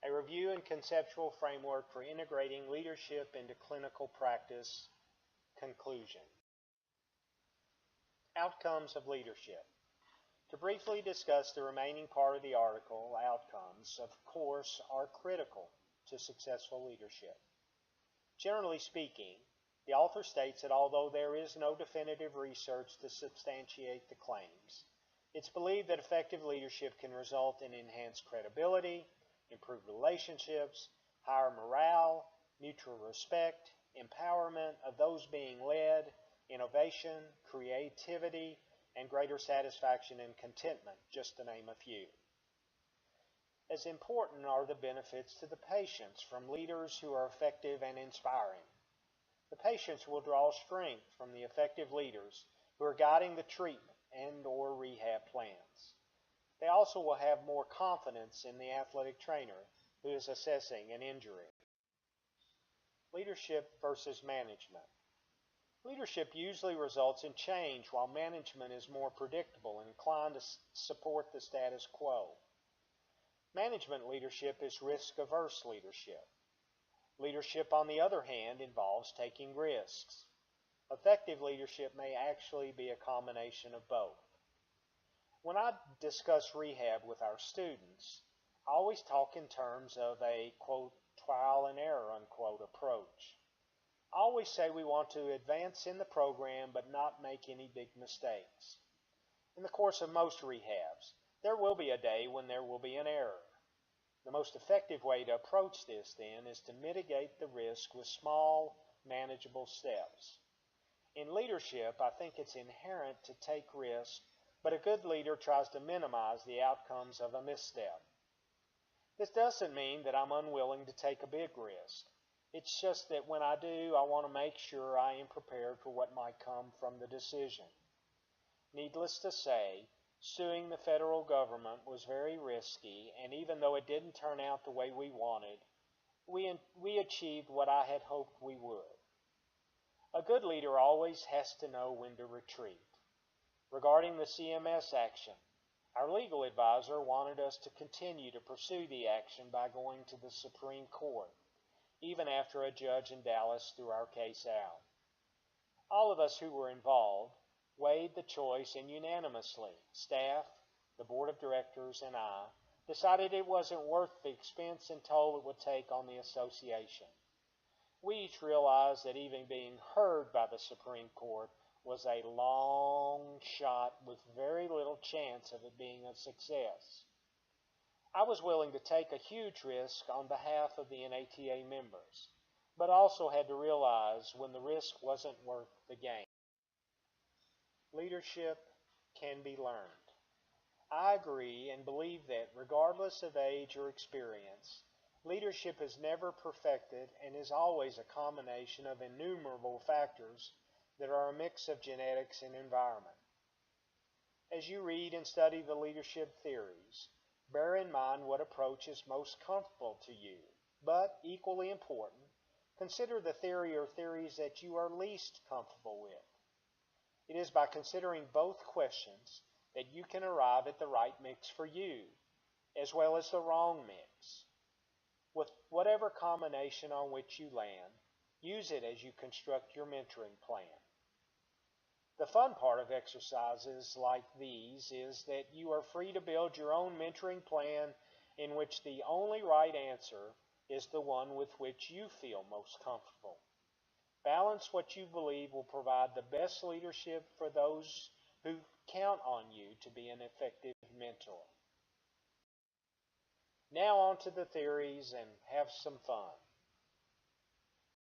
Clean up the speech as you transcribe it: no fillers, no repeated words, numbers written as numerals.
a review and conceptual framework for integrating leadership into clinical practice. Conclusion. Outcomes of leadership. To briefly discuss the remaining part of the article, outcomes, of course, are critical to successful leadership. Generally speaking, the author states that although there is no definitive research to substantiate the claims, it's believed that effective leadership can result in enhanced credibility, improved relationships, higher morale, mutual respect, empowerment of those being led, innovation, creativity, and greater satisfaction and contentment, just to name a few. As important are the benefits to the patients from leaders who are effective and inspiring. The patients will draw strength from the effective leaders who are guiding the treatment and/or rehab plans. They also will have more confidence in the athletic trainer who is assessing an injury. Leadership versus management. Leadership usually results in change, while management is more predictable and inclined to support the status quo. Management leadership is risk-averse leadership. Leadership, on the other hand, involves taking risks. Effective leadership may actually be a combination of both. When I discuss rehab with our students, I always talk in terms of a, quote, trial and error, unquote, approach. I always say we want to advance in the program but not make any big mistakes. In the course of most rehabs, there will be a day when there will be an error. The most effective way to approach this, then, is to mitigate the risk with small, manageable steps. In leadership, I think it's inherent to take risks, but a good leader tries to minimize the outcomes of a misstep. This doesn't mean that I'm unwilling to take a big risk. It's just that when I do, I want to make sure I am prepared for what might come from the decision. Needless to say, suing the federal government was very risky, and even though it didn't turn out the way we wanted, we achieved what I had hoped we would. A good leader always has to know when to retreat. Regarding the CMS action, our legal advisor wanted us to continue to pursue the action by going to the Supreme Court, even after a judge in Dallas threw our case out. All of us who were involved weighed the choice, and unanimously, staff, the board of directors, and I decided it wasn't worth the expense and toll it would take on the association. We each realized that even being heard by the Supreme Court was a long shot with very little chance of it being a success. I was willing to take a huge risk on behalf of the NATA members, but also had to realize when the risk wasn't worth the gain. Leadership can be learned. I agree and believe that regardless of age or experience, leadership is never perfected and is always a combination of innumerable factors that are a mix of genetics and environment. As you read and study the leadership theories, bear in mind what approach is most comfortable to you, but equally important, consider the theory or theories that you are least comfortable with. It is by considering both questions that you can arrive at the right mix for you, as well as the wrong mix. With whatever combination on which you land, use it as you construct your mentoring plan. The fun part of exercises like these is that you are free to build your own mentoring plan in which the only right answer is the one with which you feel most comfortable. Balance what you believe will provide the best leadership for those who count on you to be an effective mentor. Now on to the theories and have some fun.